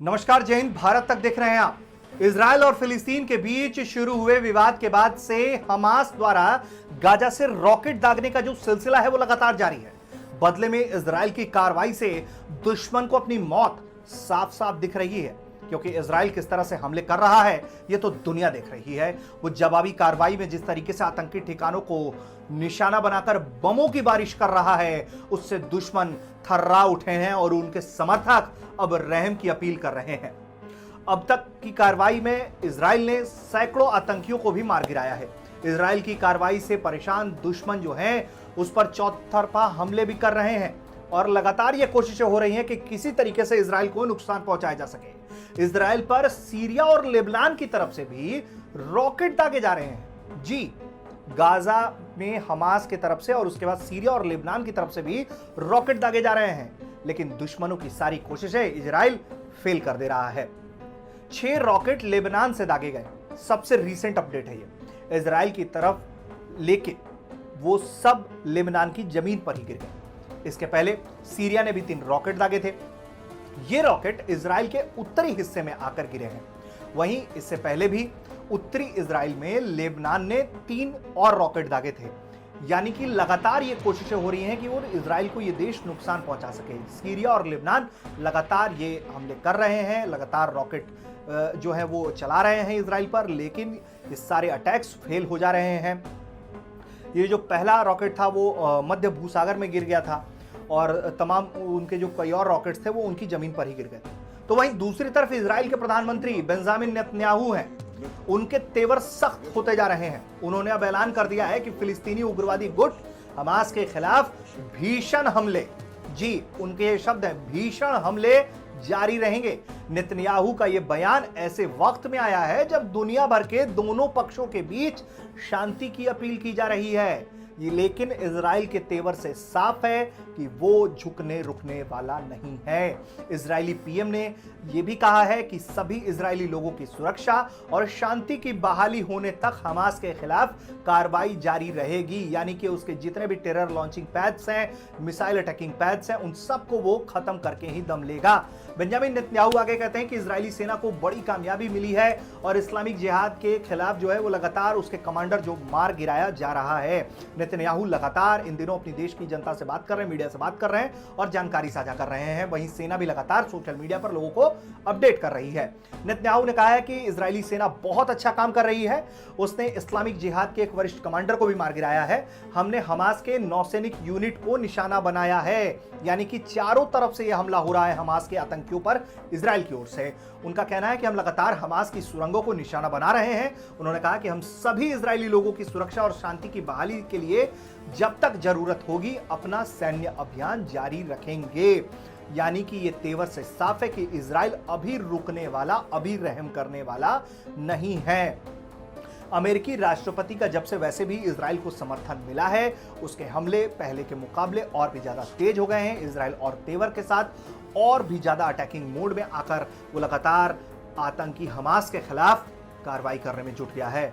नमस्कार, जय हिंद। भारत तक देख रहे हैं आप। इजराइल और फिलिस्तीन के बीच शुरू हुए विवाद के बाद से हमास द्वारा गाजा से रॉकेट दागने का जो सिलसिला है वो लगातार जारी है। बदले में इजराइल की कार्रवाई से दुश्मन को अपनी मौत साफ साफ दिख रही है, क्योंकि इजराइल किस तरह से हमले कर रहा है ये तो दुनिया देख रही है। वो जवाबी कार्रवाई में जिस तरीके से आतंकी ठिकानों को निशाना बनाकर बमों की बारिश कर रहा है, उससे दुश्मन थर्रा उठे हैं और उनके समर्थक अब रहम की अपील कर रहे हैं। अब तक की कार्रवाई में इजराइल ने सैकड़ों आतंकियों को भी मार गिराया है। इजराइल की कार्रवाई से परेशान दुश्मन जो हैं उस पर चौतरफा हमले भी कर रहे हैं और लगातार ये कोशिशें हो रही हैं कि किसी तरीके से इजराइल को नुकसान पहुंचाया जा सके। इजराइल पर सीरिया और लेबनान की तरफ से भी रॉकेट दागे जा रहे हैं। जी, गाजा में हमास की तरफ से और उसके बाद सीरिया और लेबनान की तरफ से भी रॉकेट दागे जा रहे हैं, लेकिन दुश्मनों की सारी कोशिशें इजराइल फेल कर दे रहा है। 6 रॉकेट लेबनान से दागे गए, सबसे रीसेंट अपडेट है ये इजराइल की तरफ, लेकिन वो सब लेबनान की जमीन पर ही गिर गए। इसके पहले सीरिया ने भी 3 रॉकेट दागे थे। ये रॉकेट इजराइल के उत्तरी हिस्से में आकर गिरे हैं। वहीं इससे पहले भी उत्तरी इजराइल में लेबनान ने 3 और रॉकेट दागे थे। यानी कि लगातार ये कोशिशें हो रही हैं कि वो इजराइल को ये देश नुकसान पहुंचा सके। सीरिया और लेबनान लगातार ये हमले कर रहे हैं, लगातार रॉकेट जो है वो चला रहे हैं इजराइल पर, लेकिन ये सारे अटैक्स फेल हो जा रहे हैं। ये जो पहला रॉकेट था वो मध्य भूसागर में गिर गया था और तमाम उनके जो कई और रॉकेट्स थे वो उनकी जमीन पर ही गिर गए। तो वहीं दूसरी तरफ इजराइल के प्रधानमंत्री बेंजामिन नेतन्याहू हैं, उनके तेवर सख्त होते जा रहे हैं। उन्होंने अब ऐलान कर दिया है कि फिलिस्तीनी उग्रवादी गुट हमास के खिलाफ भीषण हमले, जी उनके ये शब्द हैं, भीषण हमले जारी रहेंगे। नेतन्याहू का यह बयान ऐसे वक्त में आया है जब दुनिया भर के दोनों पक्षों के बीच शांति की अपील की जा रही है। लेकिन इजराइल के तेवर से साफ है कि वो झुकने रुकने वाला नहीं है। इजरायली पीएम ने यह भी कहा है कि सभी इजरायली लोगों की सुरक्षा और शांति की बहाली होने तक हमास के खिलाफ कार्रवाई जारी रहेगी। यानी कि उसके जितने भी टेरर लॉन्चिंग पैड्स हैं, मिसाइल अटैकिंग पैड्स हैं, उन सबको वो खत्म करके ही दम लेगा। बेंजामिन नेतन्याहू आगे कहते हैं कि इजरायली सेना को बड़ी कामयाबी मिली है और इस्लामिक जिहाद के खिलाफ जो है वो लगातार उसके कमांडर जो मार गिराया जा रहा है। नेतन्याहू लगातार इन दिनों अपनी देश की जनता से बात कर रहे हैं, मीडिया से बात कर रहे हैं और जानकारी साझा कर रहे हैं। वहीं सेना भी लगातार सोशल मीडिया पर लोगों को अपडेट कर रही है। नेतन्याहू ने कहा है कि इजरायली सेना बहुत अच्छा काम कर रही है। उसने इस्लामिक जिहाद के एक वरिष्ठ कमांडर को भी मार गिराया है। हमने हमास के नौसैनिक यूनिट को निशाना बनाया है। यानी कि चारों तरफ से यह हमला हो रहा है हमास के आतंकियों पर इजराइल की ओर से। उनका कहना है कि हम लगातार हमास की सुरंगों को निशाना बना रहे हैं। उन्होंने कहा कि हम सभी इजरायली लोगों की सुरक्षा और शांति की बहाली के लिए जब तक जरूरत होगी अपना सैन्य अभियान जारी रखेंगे। यानी कि यह तेवर से साफ है कि इजराइल अभी रुकने वाला, अभी रहम करने वाला नहीं है। अमेरिकी राष्ट्रपति का जब से वैसे भी इजराइल को समर्थन मिला है, उसके हमले पहले के मुकाबले और भी ज्यादा तेज हो गए हैं। इजराइल और तेवर के साथ और भी ज्यादा अटैकिंग मोड में आकर वो लगातार आतंकी हमास के खिलाफ कार्रवाई करने में जुट गया है।